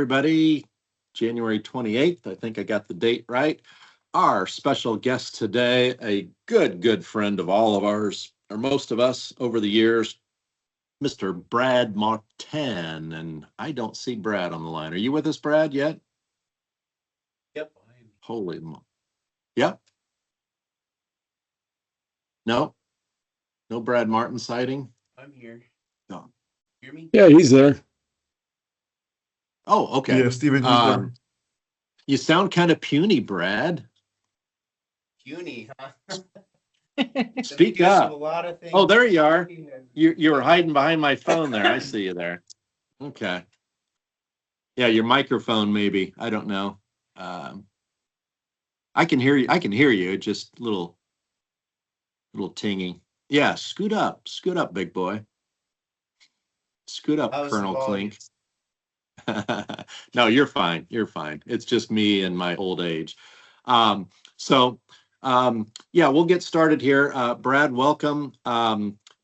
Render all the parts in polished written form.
everybody. January 28th, I think I got the date right. Our special guest today, a good friend of all of ours, or most of us over the years, Mr. Brad Marten. And I don't see Brad on the line. Are you with us, Brad, yet? Yep. Holy mo. Yep. No Brad Marten sighting? I'm here. No. Hear me? Yeah, he's there. Oh, okay. Yeah, Steven, he's there. You sound kind of puny, Brad. Puny, huh? Speak up. A lot of things. Oh, there you are. You were hiding behind my phone there. I see you there. Okay. Yeah, your microphone maybe. I don't know. I can hear you. Just little tingy. Yeah, scoot up, big boy. Scoot up, Colonel Klink. No, you're fine. It's just me and my old age. Yeah, we'll get started here. Brad, welcome.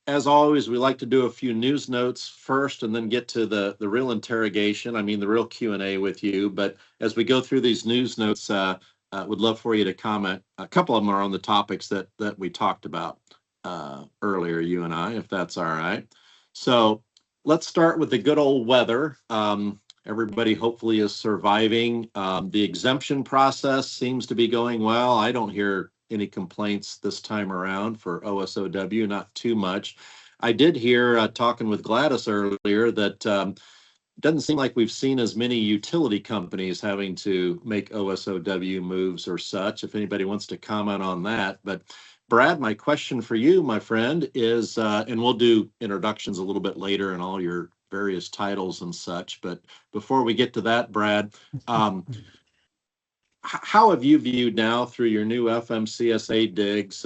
As always, we like to do a few news notes first and then get to the real interrogation. I mean, the real Q&A with you. But as we go through these news notes, would love for you to comment. A couple of them are on the topics that we talked about earlier, you and I, if that's all right. So let's start with the good old weather. Everybody hopefully is surviving. The exemption process seems to be going well. I don't hear any complaints this time around for OSOW, not too much. I did hear talking with Gladys earlier that it doesn't seem like we've seen as many utility companies having to make OSOW moves or such, if anybody wants to comment on that. But Brad, my question for you, my friend, is, and we'll do introductions a little bit later and all your various titles and such. But before we get to that, Brad, how have you viewed now through your new FMCSA digs?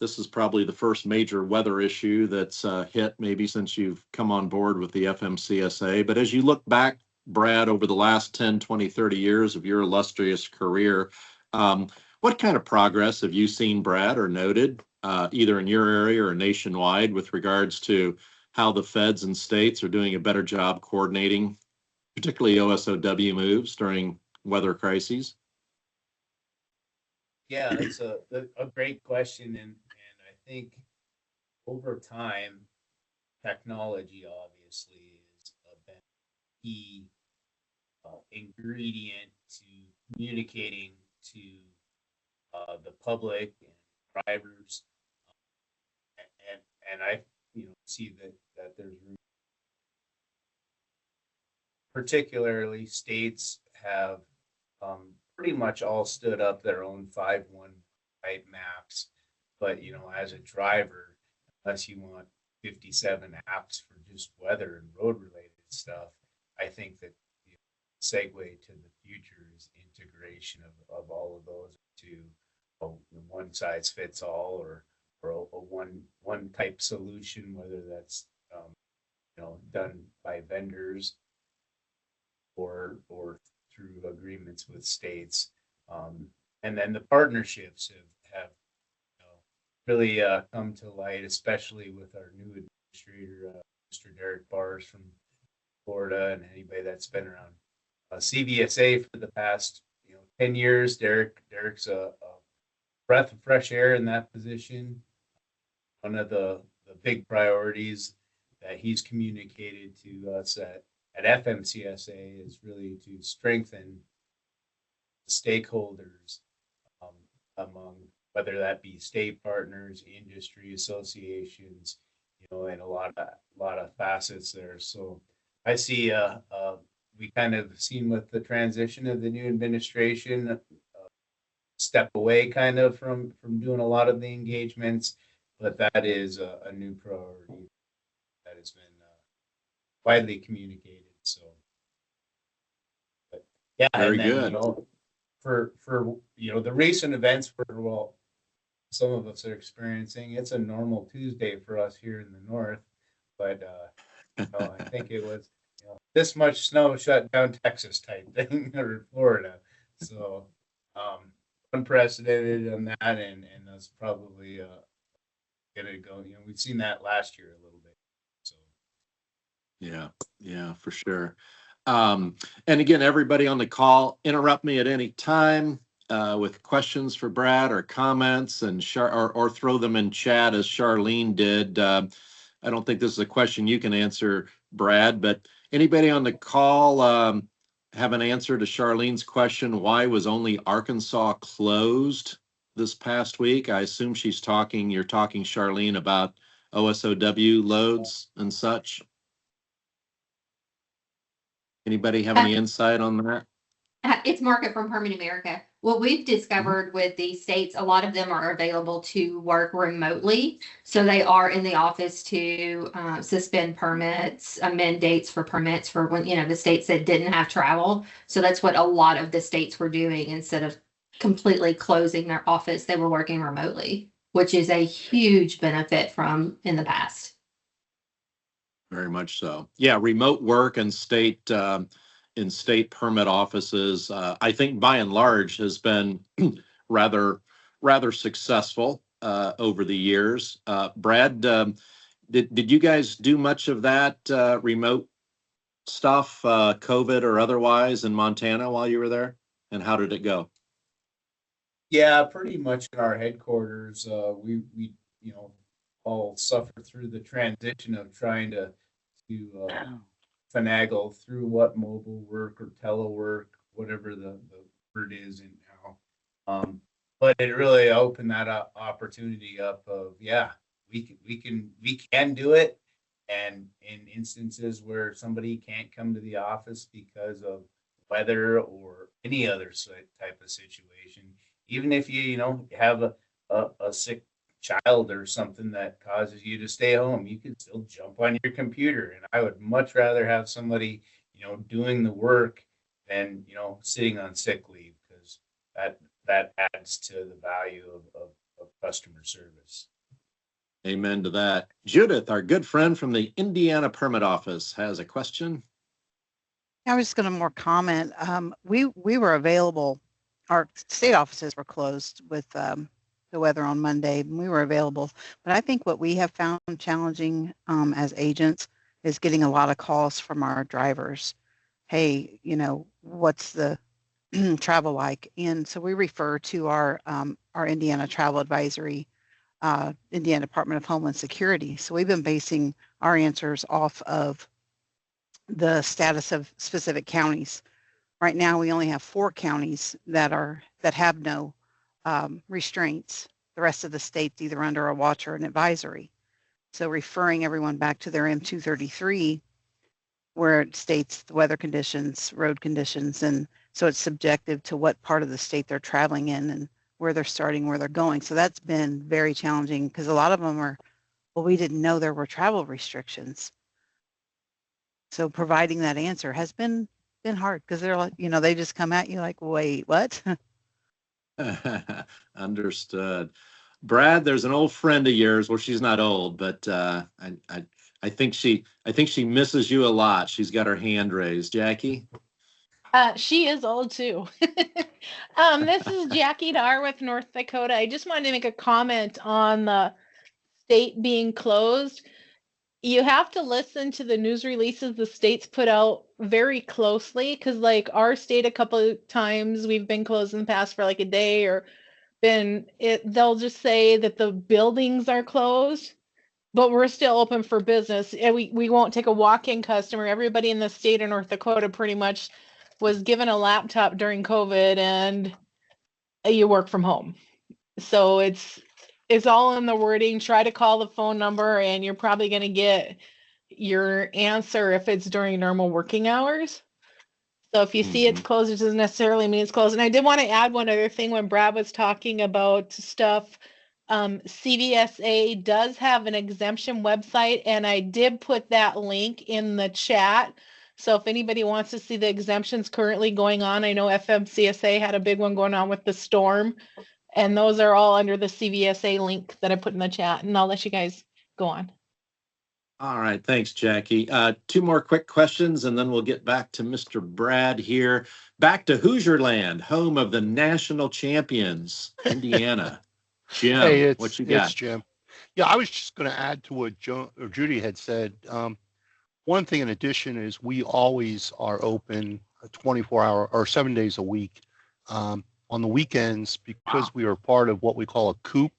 This is probably the first major weather issue that's hit maybe since you've come on board with the FMCSA. But as you look back, Brad, over the last 10, 20, 30 years of your illustrious career, what kind of progress have you seen, Brad, or noted, either in your area or nationwide, with regards to how the feds and states are doing a better job coordinating, particularly OSOW moves during weather crises? Yeah, it's a great question, and I think over time, technology obviously is a key ingredient to communicating to the public and drivers, and I see that there's room. Particularly, states have pretty much all stood up their own 5-1 type maps. But, as a driver, unless you want 57 apps for just weather and road related stuff, I think that the segue to the future is integration of all of those to a one size fits all or a one type solution, whether that's done by vendors or through agreements with states, and then the partnerships have really come to light, especially with our new administrator, Mr. Derek Bars from Florida, and anybody that's been around CVSA for the past 10 years. Derek's a breath of fresh air in that position. One of the big priorities that he's communicated to us at FMCSA is really to strengthen stakeholders among whether that be state partners, industry associations, and a lot of facets there. So I see we kind of seen with the transition of the new administration, step away kind of from doing a lot of the engagements, but that is a new priority that has been widely communicated. So, but yeah, very good. For the recent events some of us are experiencing, it's a normal Tuesday for us here in the north, but I think it was this much snow shut down Texas type thing or Florida, so unprecedented on that, and that's probably gonna go. We've seen that last year a little bit, so yeah, for sure. Um, and again, everybody on the call, interrupt me at any time with questions for Brad or comments, and or throw them in chat as Charlene did. I don't think this is a question you can answer, Brad, but anybody on the call have an answer to Charlene's question? Why was only Arkansas closed this past week? I assume you're talking, Charlene, about OSOW loads and such. Anybody have any insight on that? It's Market from Permanent America. What we've discovered with these states, a lot of them are available to work remotely. So they are in the office to suspend permits, amend dates for permits for when, the states that didn't have travel. So that's what a lot of the states were doing. Instead of completely closing their office, they were working remotely, which is a huge benefit from in the past. Very much so. Yeah, remote work and state permit offices, I think by and large has been rather successful over the years. Brad, did you guys do much of that remote stuff, COVID or otherwise, in Montana while you were there? And how did it go? Yeah, pretty much in our headquarters, we all suffered through the transition of trying to finagle through what mobile work or telework, whatever the word is in now. But it really opened that opportunity up of, we can do it. And in instances where somebody can't come to the office because of weather or any other type of situation, even if you have a sick child or something that causes you to stay home, you can still jump on your computer. And I would much rather have somebody, doing the work than, sitting on sick leave, because that adds to the value of customer service. Amen to that. Judith, our good friend from the Indiana Permit Office, has a question. I was just going to more comment. We were available. Our state offices were closed with the weather on Monday, and we were available. But I think what we have found challenging as agents is getting a lot of calls from our drivers. Hey, what's the travel like? And so we refer to our Indiana Travel Advisory, Indiana Department of Homeland Security. So we've been basing our answers off of the status of specific counties. Right now, we only have 4 counties that have no restraints. The rest of the state's either under a watch or an advisory. So referring everyone back to their M233, where it states the weather conditions, road conditions, and so it's subjective to what part of the state they're traveling in and where they're starting, where they're going. So that's been very challenging, because a lot of them are, well, we didn't know there were travel restrictions. So providing that answer has been hard, because they're like, they just come at you like, wait, what? Understood. Brad, there's an old friend of yours. Well, she's not old, but I think she misses you a lot. She's got her hand raised. Jackie? She is old too. This is Jackie Dar with North Dakota. I just wanted to make a comment on the state being closed. You have to listen to the news releases the states put out very closely, because like our state, a couple of times we've been closed in the past for like a day, or they'll just say that the buildings are closed, but we're still open for business. And we won't take a walk-in customer. Everybody in the state of North Dakota pretty much was given a laptop during COVID, and you work from home. So it's all in the wording. Try to call the phone number, and you're probably going to get your answer if it's during normal working hours. So if you see it's closed, it doesn't necessarily mean it's closed. And I did want to add one other thing when Brad was talking about stuff. CVSA does have an exemption website, and I did put that link in the chat. So if anybody wants to see the exemptions currently going on, I know FMCSA had a big one going on with the storm, and those are all under the CVSA link that I put in the chat, and I'll let you guys go on. All right. Thanks, Jackie. 2 more quick questions, and then we'll get back to Mr. Brad here. Back to Hoosier Land, home of the national champions, Indiana. Jim, Hey, what you got? it's Jim. Yeah, I was just going to add to what Judy had said. One thing in addition is we always are open 24-hour or 7 days a week. On the weekends, because we are part of what we call a coop,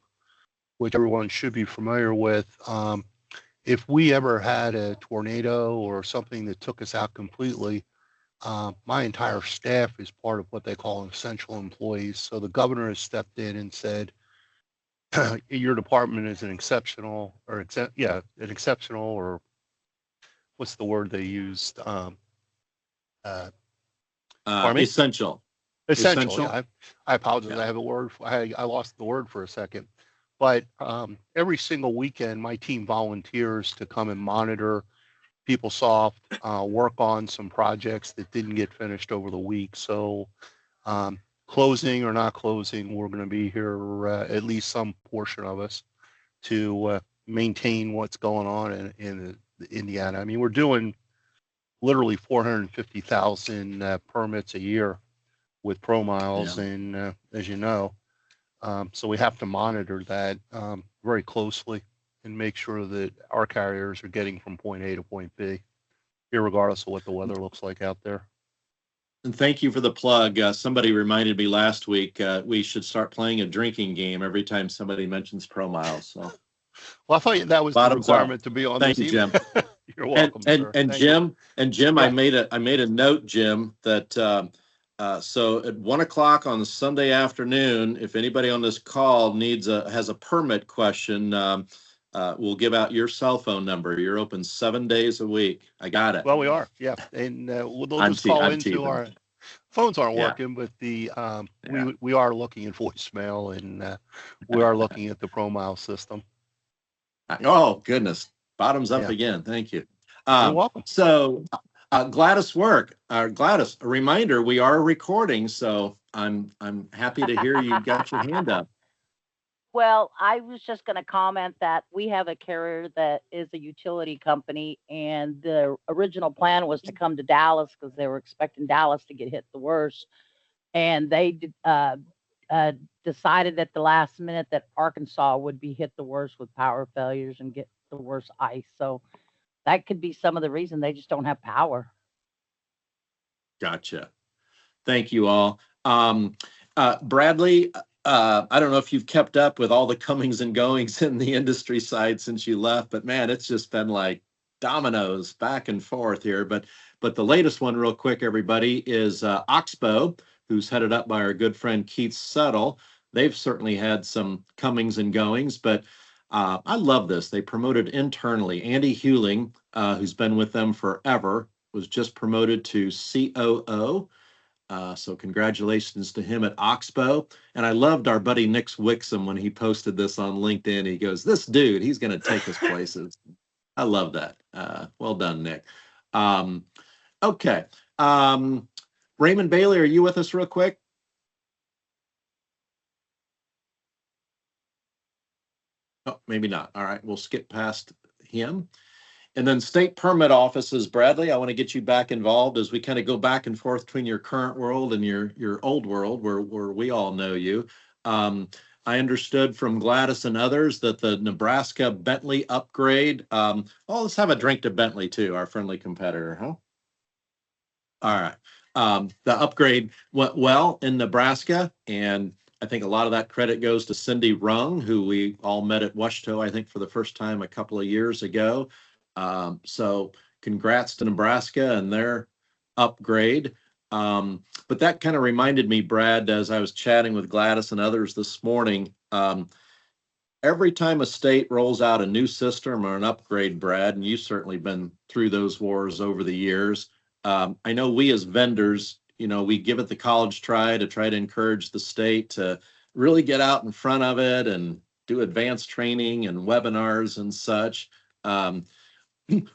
which everyone should be familiar with. If we ever had a tornado or something that took us out completely, my entire staff is part of what they call essential employees. So the governor has stepped in and said, your department is an exceptional or what's the word they used? Essential. Essential. Essential. Yeah, I apologize. Yeah. I have a word. I lost the word for a second. But every single weekend, my team volunteers to come and monitor PeopleSoft, work on some projects that didn't get finished over the week. So closing or not closing, we're going to be here, at least some portion of us, to maintain what's going on in Indiana. I mean, we're doing literally 450,000 permits a year with ProMiles, and as you know, so we have to monitor that very closely and make sure that our carriers are getting from point A to point B, irregardless of what the weather looks like out there. And thank you for the plug. Somebody reminded me last week we should start playing a drinking game every time somebody mentions ProMiles. So, well, I thought that was the requirement to be on Thank this you, email. Jim. You're welcome, sir. And Thank Jim, you. and Jim, Yeah. I made a note, Jim, that so at 1 o'clock on Sunday afternoon, if anybody on this call has a permit question, we'll give out your cell phone number. You're open 7 days a week. I got it. Well, we are, yeah, and they'll just I'm call into teasing. our phones aren't Yeah. working, but the we are looking at voicemail, and we are looking at the ProMile system. Oh goodness, bottoms up Yeah. again. Thank you. You're welcome. So Gladys, Gladys, a reminder: we are recording, so I'm happy to hear you got your hand up. Well, I was just going to comment that we have a carrier that is a utility company, and the original plan was to come to Dallas because they were expecting Dallas to get hit the worst. And they decided at the last minute that Arkansas would be hit the worst with power failures and get the worst ice. So that could be some of the reason they just don't have power. Gotcha. Thank you all. Bradley, I don't know if you've kept up with all the comings and goings in the industry side since you left, but man, it's just been like dominoes back and forth here. But the latest one, real quick, everybody, is Oxbow, who's headed up by our good friend Keith Settle. They've certainly had some comings and goings, but I love this. They promoted internally. Andy Hewling, who's been with them forever, was just promoted to COO. So congratulations to him at Oxbow. And I loved our buddy Nick Wixom when he posted this on LinkedIn. He goes, this dude, he's going to take us places. I love that. Well done, Nick. Okay. Raymond Bailey, are you with us real quick? Oh, maybe not. All right. We'll skip past him. And then state permit offices, Bradley, I want to get you back involved as we kind of go back and forth between your current world and your old world where we all know you. I understood from Gladys and others that the Nebraska Bentley upgrade, let's have a drink to Bentley too, our friendly competitor, huh? All right. The upgrade went well in Nebraska, and I think a lot of that credit goes to Cindy Rung, who we all met at Washto, I think, for the first time a couple of years ago. So congrats to Nebraska and their upgrade. But that kind of reminded me, Brad, as I was chatting with Gladys and others this morning, every time a state rolls out a new system or an upgrade, Brad, and you've certainly been through those wars over the years, I know we as vendors, we give it the college try to encourage the state to really get out in front of it and do advanced training and webinars and such.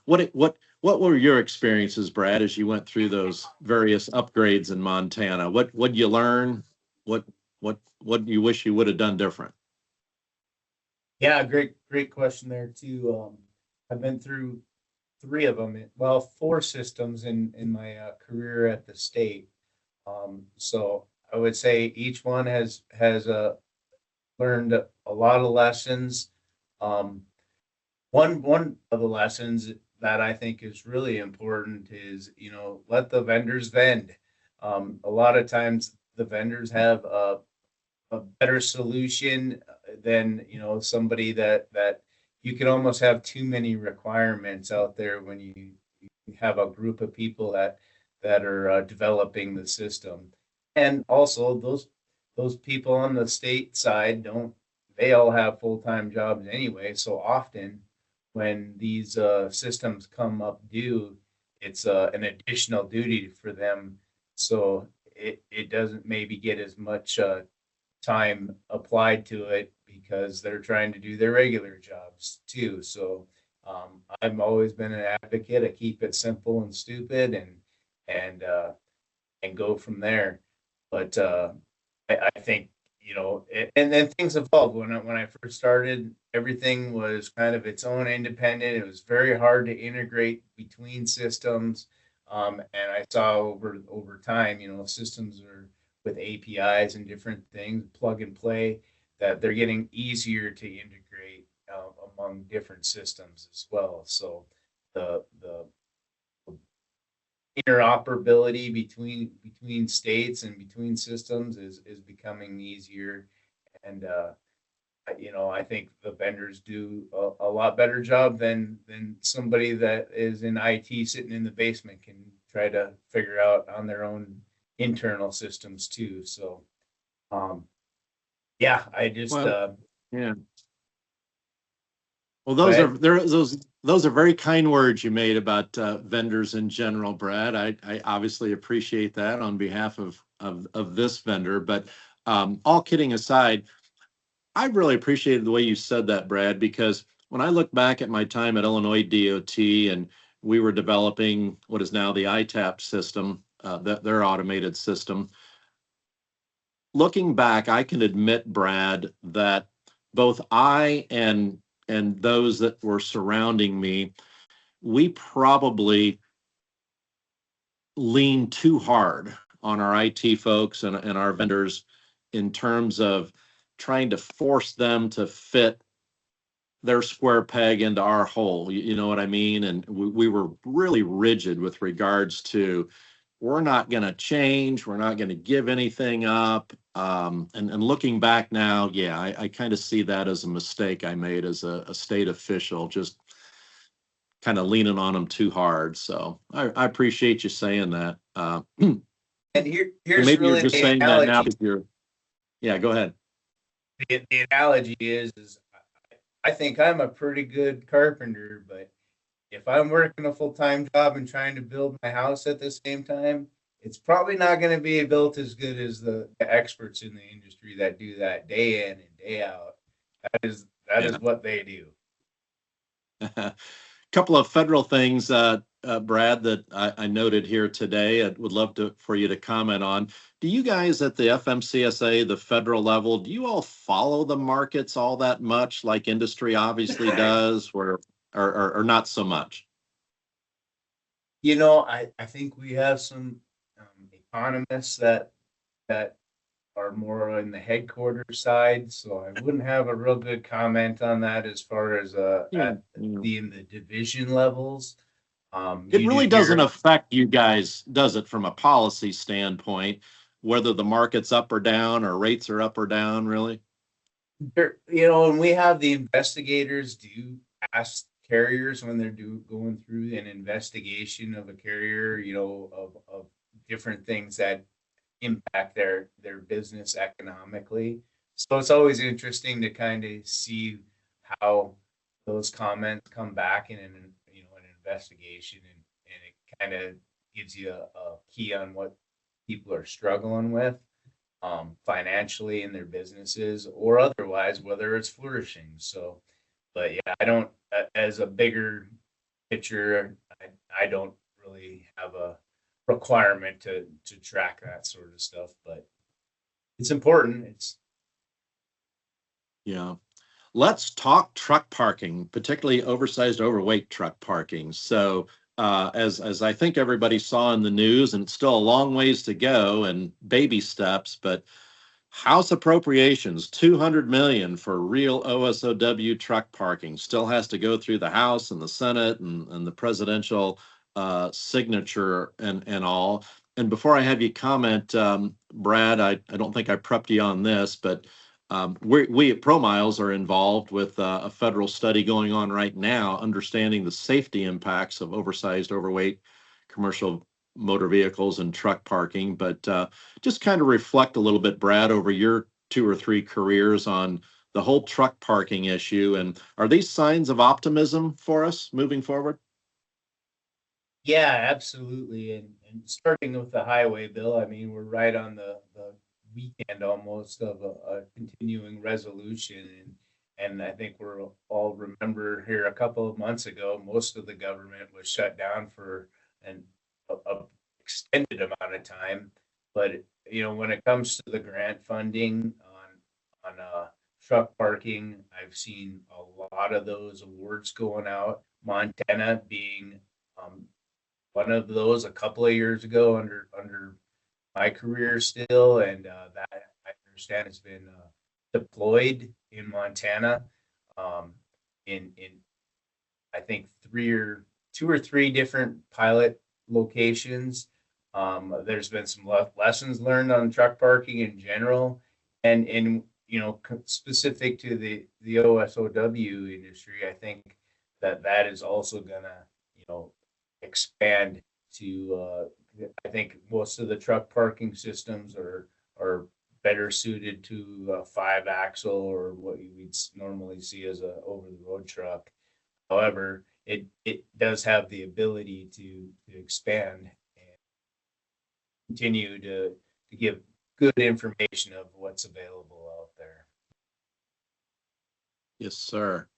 What were your experiences, Brad, as you went through those various upgrades in Montana? What'd you learn? What do you wish you would have done different? Yeah, great question there too. I've been through 3 of them, well, 4 systems in my career at the state. So I would say each one has learned a lot of lessons. One of the lessons that I think is really important is, let the vendors vend. A lot of times the vendors have a better solution than, somebody that you can almost have too many requirements out there when you have a group of people that are developing the system. And also those people on the state side they all have full-time jobs anyway. So often when these systems come up due, it's an additional duty for them. So it doesn't maybe get as much time applied to it because they're trying to do their regular jobs too. So I've always been an advocate of keep it simple and stupid and and go from there. But I think, and then things evolved. When I first started, everything was kind of its own independent. It was very hard to integrate between systems. And I saw over time, systems are with APIs and different things, plug and play, that they're getting easier to integrate among different systems as well. So the interoperability between states and between systems is becoming easier. And I think the vendors do a lot better job than somebody that is in IT sitting in the basement can try to figure out on their own internal systems too. So yeah, I just Yeah. Well, those are very kind words you made about vendors in general, Brad. I obviously appreciate that on behalf of this vendor. But all kidding aside, I really appreciated the way you said that, Brad, because when I look back at my time at Illinois DOT and we were developing what is now the ITAP system, their automated system. Looking back, I can admit, Brad, that both I and those that were surrounding me, we probably leaned too hard on our IT folks and our vendors in terms of trying to force them to fit their square peg into our hole. You know what I mean? And we were really rigid with regards to, we're not going to change. We're not going to give anything up. And looking back now, yeah, I kind of see that as a mistake I made as a state official, just kind of leaning on them too hard. So I appreciate you saying that. and here's maybe really you're just the saying that now analogy. because yeah, go ahead. The analogy is I think I'm a pretty good carpenter, but if I'm working a full-time job and trying to build my house at the same time, it's probably not going to be built as good as the experts in the industry that do that day in and day out. That is what they do. A couple of federal things, Brad, that I noted here today. I would love for you to comment on. Do you guys at the FMCSA, the federal level, do you all follow the markets all that much, like industry obviously does, or not so much? I think we have some economists that are more on the headquarters side, so I wouldn't have a real good comment on that as far as in the division levels. It really doesn't affect you guys, does it, from a policy standpoint, whether the market's up or down or rates are up or down, really? And we have the investigators do ask carriers when they're going through an investigation of a carrier, of different things that impact their business economically. So it's always interesting to kind of see how those comments come back in an investigation, and it kind of gives you a key on what people are struggling with financially in their businesses or otherwise, whether it's flourishing. So, but yeah, I don't, as a bigger picture, I don't really have a requirement to track that sort of stuff, but it's important. Yeah. Let's talk truck parking, particularly oversized, overweight truck parking. So as I think everybody saw in the news, and it's still a long ways to go and baby steps, but House appropriations, 200 million for real OSOW truck parking, still has to go through the House and the Senate and the presidential signature and all. And before I have you comment, Brad, I don't think I prepped you on this, but we at ProMiles are involved with a federal study going on right now, understanding the safety impacts of oversized, overweight commercial motor vehicles and truck parking. But just kind of reflect a little bit, Brad, over your 2 or 3 careers on the whole truck parking issue. And are these signs of optimism for us moving forward? Yeah, absolutely. And starting with the highway bill, I mean, we're right on the weekend almost of a continuing resolution. And I think we're all remember here a couple of months ago, most of the government was shut down for a extended amount of time. But, you know, when it comes to the grant funding on truck parking, I've seen a lot of those awards going out. Montana being one of those a couple of years ago under my career still, and that I understand has been deployed in Montana in I think 2 or 3 different pilot locations. There's been some lessons learned on truck parking in general, and you know, specific to the OSOW industry. I think that is also gonna, you know, expand to. I think most of the truck parking systems are better suited to a 5-axle or what you would normally see as a over the road truck. However, it does have the ability to expand and continue to give good information of what's available out there. Yes, sir.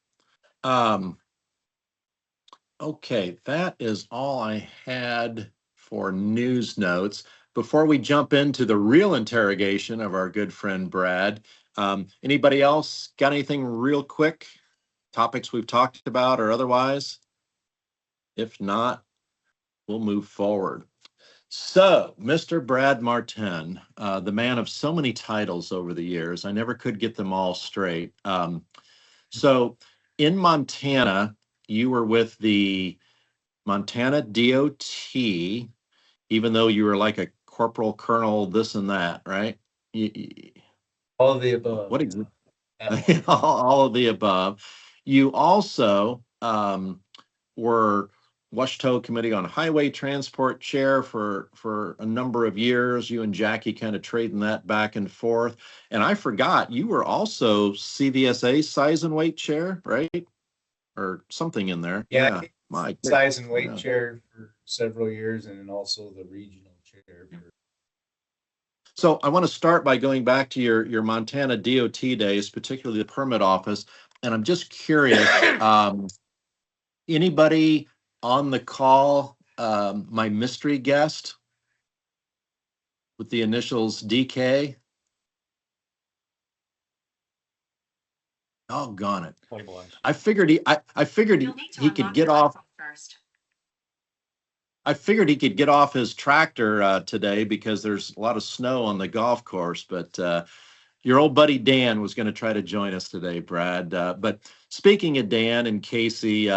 Okay, that is all I had for news notes. Before we jump into the real interrogation of our good friend Brad, anybody else got anything real quick? Topics we've talked about or otherwise? If not, we'll move forward. So, Mr. Brad Marten, the man of so many titles over the years, I never could get them all straight. So, in Montana, you were with the Montana DOT, even though you were like a corporal, colonel, this and that, right? All of the above. What exactly? Yeah. All of the above. You also were Washita Committee on Highway Transport chair for a number of years. You and Jackie kind of trading that back and forth. And I forgot, you were also CVSA size and weight chair, right? Or something in there. Yeah, My size and weight yeah. chair for several years, and then also the regional chair for. So I want to start by going back to your Montana DOT days, particularly the permit office. And I'm just curious, anybody on the call, my mystery guest with the initials DK? Doggone it. I figured he could get off. I figured he could get off his tractor today because there's a lot of snow on the golf course, but your old buddy Dan was going to try to join us today, Brad. But speaking of Dan and Casey,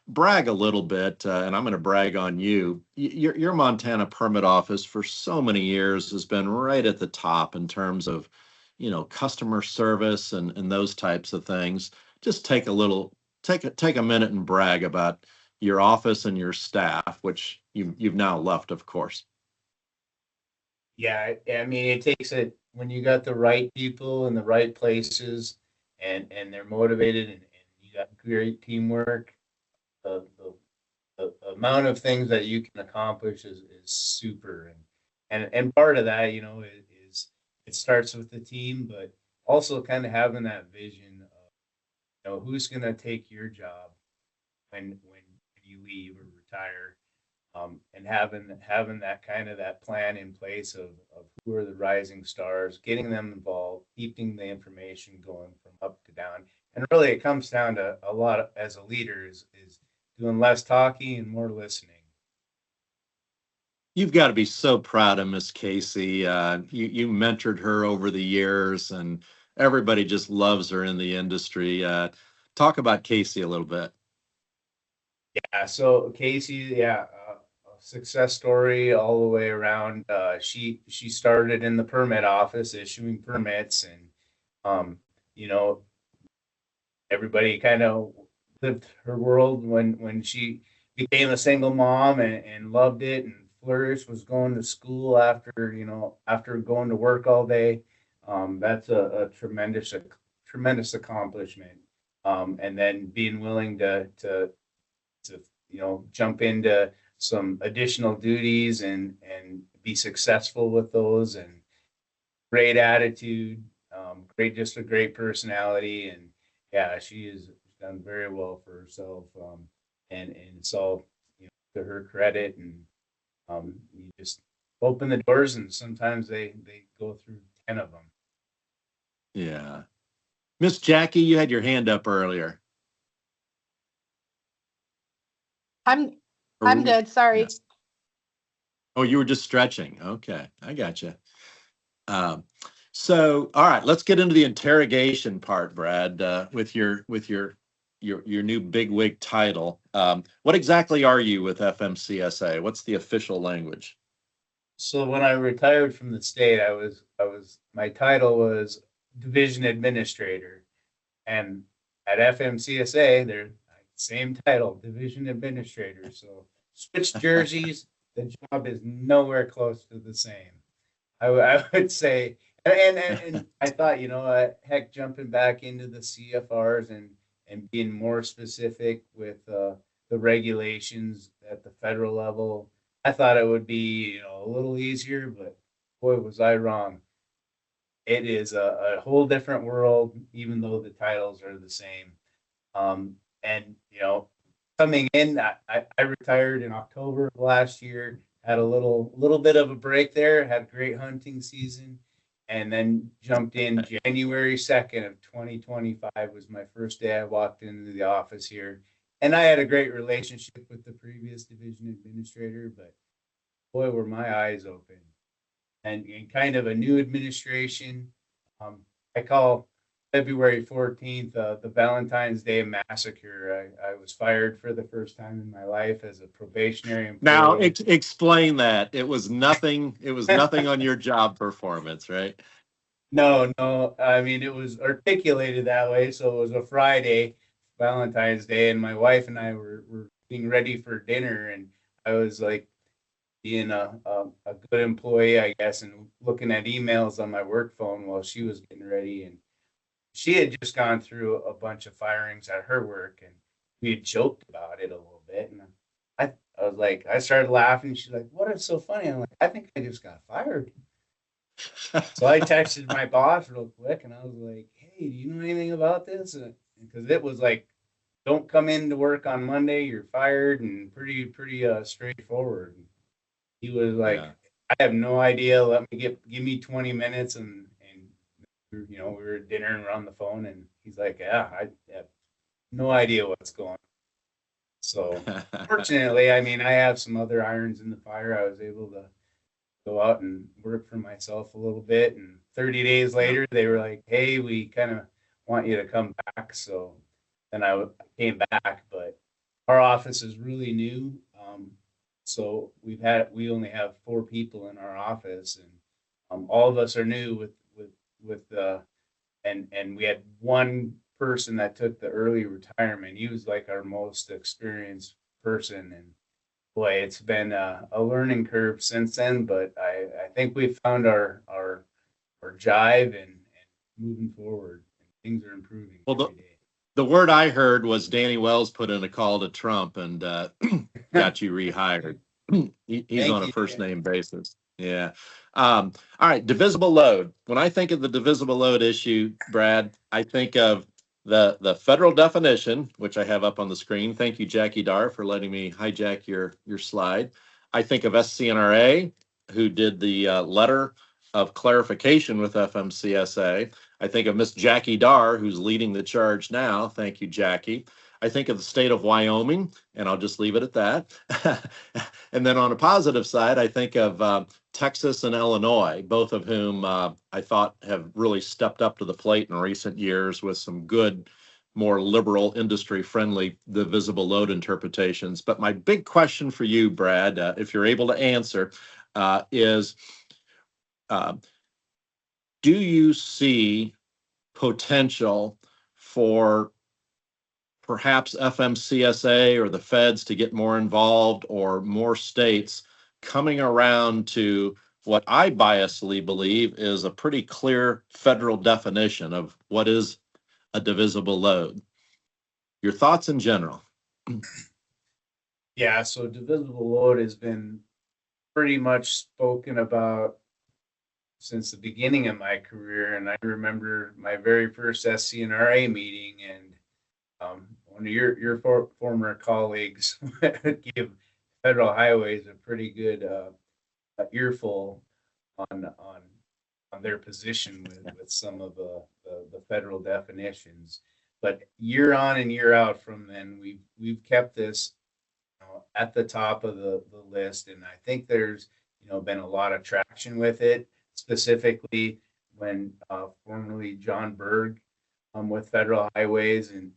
brag a little bit, and I'm going to brag on you. Your Montana permit office for so many years has been right at the top in terms of, you know, customer service and those types of things. Just take a minute and brag about your office and your staff, which you've now left, of course. Yeah, I mean, it takes it when you got the right people in the right places, and they're motivated, and you got great teamwork. The amount of things that you can accomplish is super, and part of that, you know, is it starts with the team, but also kind of having that vision of, you know, who's going to take your job when you leave or retire, and having that kind of that plan in place of who are the rising stars, getting them involved, keeping the information going from up to down, and really it comes down to a lot of, as a leader is doing less talking and more listening. You've got to be so proud of Miss Casey. You mentored her over the years, and everybody just loves her in the industry. Talk about Casey a little bit. Yeah, so Casey, yeah, a success story all the way around. She started in the permit office issuing permits, and um, you know, everybody kind of lived her world when she became a single mom and loved it and flourished, was going to school after, after going to work all day. That's a tremendous accomplishment. And then being willing to jump into some additional duties and be successful with those, and great attitude, just a great personality. And yeah, she has done very well for herself. And it's all, to her credit. And you just open the doors, and sometimes they go through 10 of them. Yeah. Miss Jackie, you had your hand up earlier. I'm Or were you- good. Sorry. Yes. Oh, you were just stretching. Okay, I got you. So, all right, let's get into the interrogation part, Brad, with your new bigwig title. What exactly are you with FMCSA? What's the official language? So when I retired from the state, my title was division administrator, and at FMCSA, they're same title, division administrator. So switch jerseys, the job is nowhere close to the same. I would say, and I thought, heck, jumping back into the CFRs and being more specific with the regulations at the federal level, I thought it would be, a little easier, but boy, was I wrong. It is a whole different world, even though the titles are the same. And coming in, I retired in October of last year. Had a little bit of a break there. Had a great hunting season, and then jumped in January 2nd of 2025 was my first day I walked into the office here, and I had a great relationship with the previous division administrator. But boy, were my eyes open, and kind of a new administration. I call February 14th, the Valentine's Day Massacre. I was fired for the first time in my life as a probationary employee. Now, explain that. It was nothing on your job performance, right? No. I mean, it was articulated that way. So it was a Friday, Valentine's Day, and my wife and I were getting ready for dinner, and I was like being a good employee, I guess, and looking at emails on my work phone while she was getting ready. And she had just gone through a bunch of firings at her work, and we had joked about it a little bit. And I was like, I started laughing. She's like, "What is so funny?" I'm like, "I think I just got fired." So I texted my boss real quick, and I was like, "Hey, do you know anything about this?" Because it was like, "Don't come into work on Monday, you're fired," and pretty straightforward. And he was like, Yeah. "I have no idea. Give me 20 minutes," and we were at dinner and we're on the phone, and he's like, "Yeah, I have no idea what's going on." So fortunately, I mean, I have some other irons in the fire. I was able to go out and work for myself a little bit, and 30 days later, they were like, "Hey, we kind of want you to come back." So then I came back, but our office is really new. So we only have 4 people in our office, and all of us are new and we had one person that took the early retirement. He was like our most experienced person, and boy, it's been a learning curve since then. But I think we found our jive and moving forward, and things are improving Well, every day. the word I heard was Danny Wells put in a call to Trump and got you rehired. He's Thank on a you. first name basis. Yeah. All right. Divisible load. When I think of the divisible load issue, Brad, I think of the federal definition, which I have up on the screen. Thank you, Jackie Dar, for letting me hijack your slide. I think of SCNRA, who did the letter of clarification with FMCSA. I think of Miss Jackie Dar, who's leading the charge now. Thank you, Jackie. I think of the state of Wyoming, and I'll just leave it at that. And then on a positive side, I think of Texas and Illinois, both of whom I thought have really stepped up to the plate in recent years with some good, more liberal, industry-friendly divisible load interpretations. But my big question for you, Brad, if you're able to answer, is do you see potential for perhaps FMCSA or the feds to get more involved, or more states coming around to what I biasly believe is a pretty clear federal definition of what is a divisible load? Your thoughts in general? Yeah, so divisible load has been pretty much spoken about since the beginning of my career. And I remember my very first SCNRA meeting, and one of your former colleagues gave Federal Highways a pretty good earful on their position with some of the federal definitions. But year on and year out from then, we've kept this at the top of the list, and I think there's been a lot of traction with it, specifically when formerly John Berg with Federal Highways and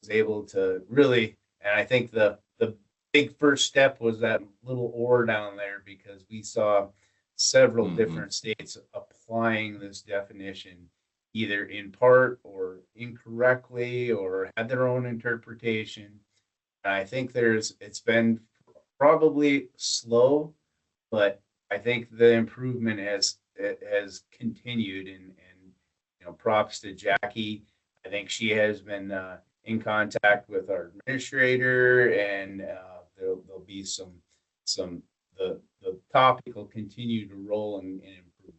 was able to really, and I think the big first step was that little oar down there, because we saw several different states applying this definition either in part or incorrectly or had their own interpretation. And I think it's been probably slow, but I think the improvement has continued, and props to Jackie. I think she has been in contact with our administrator, and there'll be the topic will continue to roll and improve.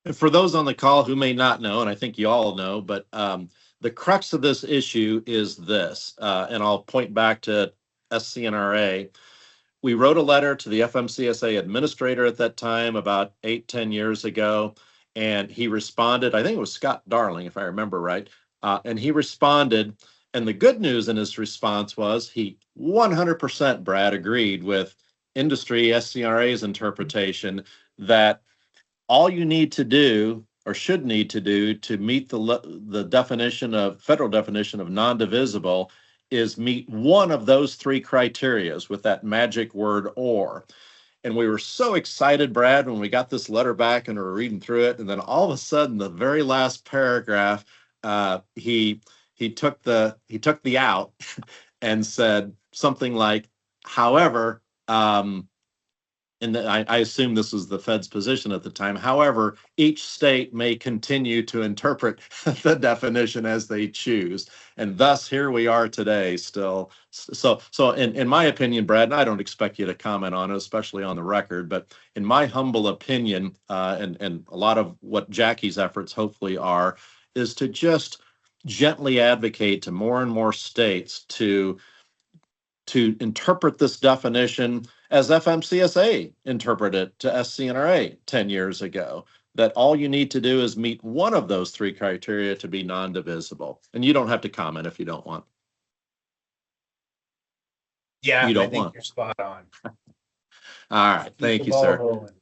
And for those on the call who may not know, and I think you all know, but the crux of this issue is this, and I'll point back to SCNRA. We wrote a letter to the FMCSA administrator at that time about 8-10 years ago, and he responded. I think it was Scott Darling, if I remember right, and he responded. And the good news in his response was he 100%, Brad, agreed with industry SCRA's interpretation that all you need to do, or should need to do, to meet the definition of federal definition of non-divisible is meet one of those three criterias with that magic word "or." And we were so excited, Brad, when we got this letter back and we were reading through it, and then all of a sudden, the very last paragraph, he took the out and said something like, "However," and I assume this was the Fed's position at the time. However, each state may continue to interpret the definition as they choose. And thus, here we are today still. So in my opinion, Brad, and I don't expect you to comment on it, especially on the record, but in my humble opinion, and a lot of what Jackie's efforts hopefully are, is to just gently advocate to more and more states to interpret this definition as FMCSA interpreted it to SCNRA 10 years ago, that all you need to do is meet one of those three criteria to be non-divisible. And you don't have to comment if you don't want. Yeah, You don't I think want. you're spot on. All right. Keep Thank the you, ball sir. rolling.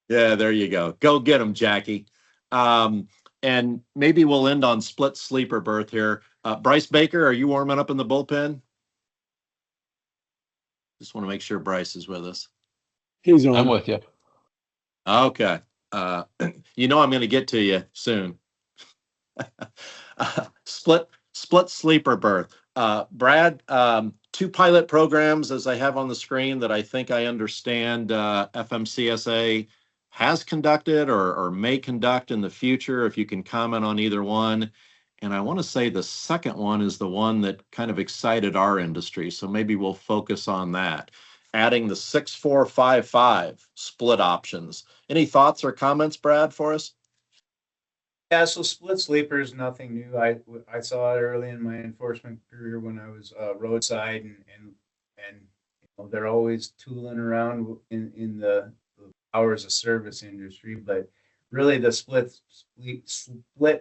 Yeah, there you go. Go get them, Jackie. And maybe we'll end on split sleeper berth here. Bryce Baker, are you warming up in the bullpen? Just want to make sure Bryce is with us. He's on. I'm with you. Okay. I'm going to get to you soon. Split sleeper berth. Brad, two pilot programs, as I have on the screen, that I think I understand FMCSA has conducted or may conduct in the future, if you can comment on either one. And I want to say the second one is the one that kind of excited our industry. So maybe we'll focus on that. Adding the 6-4-5-5 split options. Any thoughts or comments, Brad, for us? Yeah, so split sleeper is nothing new. I saw it early in my enforcement career when I was roadside, and they're always tooling around in the hours of service industry. But really the split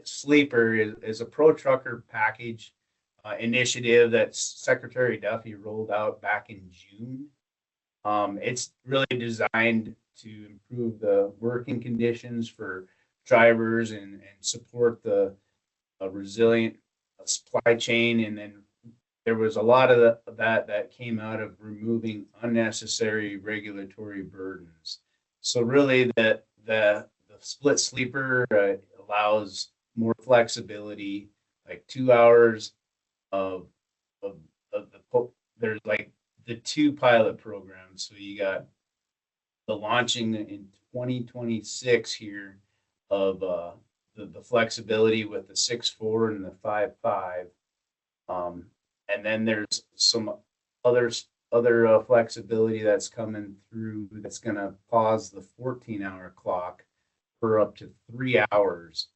sleeper is a pro trucker package initiative that Secretary Duffy rolled out back in June. It's really designed to improve the working conditions for drivers and support the resilient supply chain. And then there was a lot of that came out of removing unnecessary regulatory burdens. So really, the split sleeper allows more flexibility, like 2 hours of the there's like the two pilot programs. So you got the launching in 2026 here of the flexibility with the 6.4 and the 5.5. And then there's some other flexibility that's coming through that's going to pause the 14-hour clock for up to 3 hours.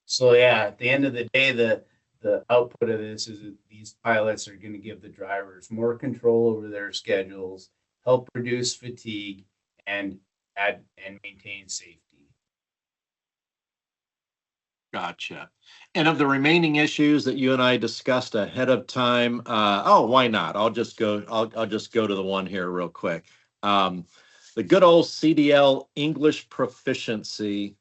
So yeah, at the end of the day, the output of this is that these pilots are going to give the drivers more control over their schedules, help reduce fatigue, and add and maintain safety. Gotcha. And of the remaining issues that you and I discussed ahead of time, why not? I'll just go to the one here real quick. The good old CDL English proficiency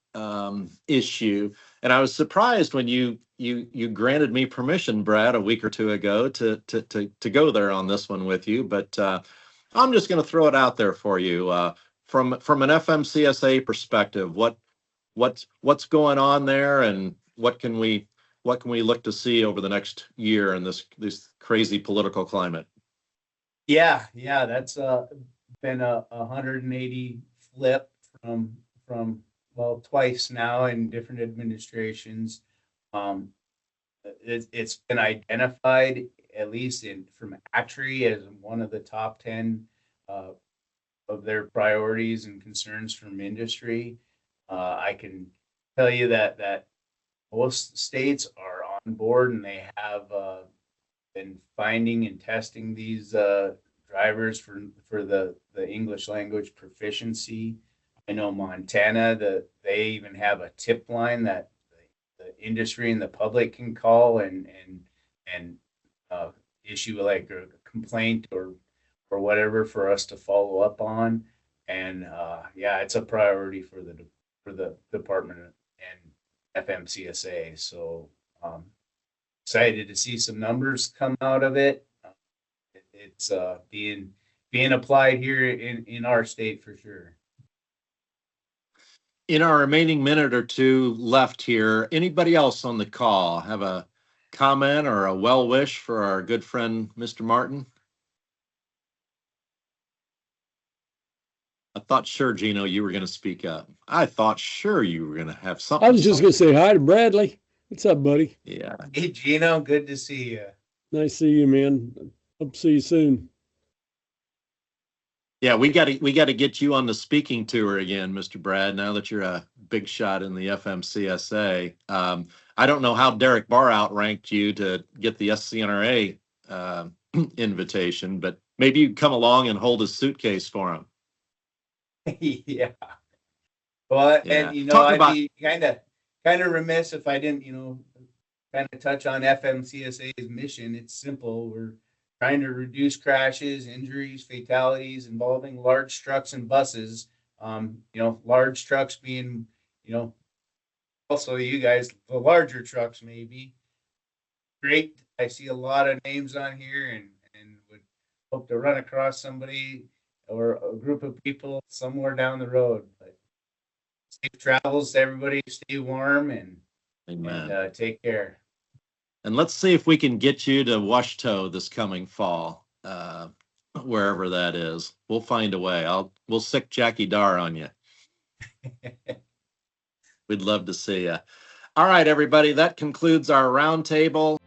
issue. And I was surprised when you granted me permission, Brad, a week or two ago to go there on this one with you. But I'm just going to throw it out there for you. From an FMCSA perspective, what's going on there, and what can we look to see over the next year in this crazy political climate? Yeah, that's been a 180 flip from well, twice now in different administrations. It's been identified, at least from ATRI, as one of the top 10 of their priorities and concerns from industry. I can tell you that most states are on board, and they have been finding and testing these drivers for the English language proficiency. I know Montana, they even have a tip line that the industry and the public can call and issue like a complaint or whatever for us to follow up on. And yeah, it's a priority for the department and FMCSA. So excited to see some numbers come out of it. It's being applied here in our state for sure. In our remaining minute or two left here, anybody else on the call have a comment or a well wish for our good friend, Mr. Marten? I thought sure, Gino, you were going to speak up. I thought sure you were going to have something. I was just going to say hi to Bradley. What's up, buddy? Yeah. Hey, Gino, good to see you. Nice to see you, man. Hope to see you soon. Yeah, we got to get you on the speaking tour again, Mr. Brad, now that you're a big shot in the FMCSA. I don't know how Derek Barr outranked you to get the SCNRA invitation, but maybe you'd come along and hold his suitcase for him. Yeah. Well, Yeah. and I'd be kind of remiss if I didn't, kind of touch on FMCSA's mission. It's simple. We're trying to reduce crashes, injuries, fatalities involving large trucks and buses. Large trucks being, also you guys, the larger trucks maybe. Great. I see a lot of names on here and would hope to run across somebody or a group of people somewhere down the road. But safe travels to everybody. Stay warm and take care. And let's see if we can get you to Washto this coming fall, wherever that is. We'll find a way. We'll sick Jackie Dar on you. We'd love to see you. All right, everybody, that concludes our roundtable.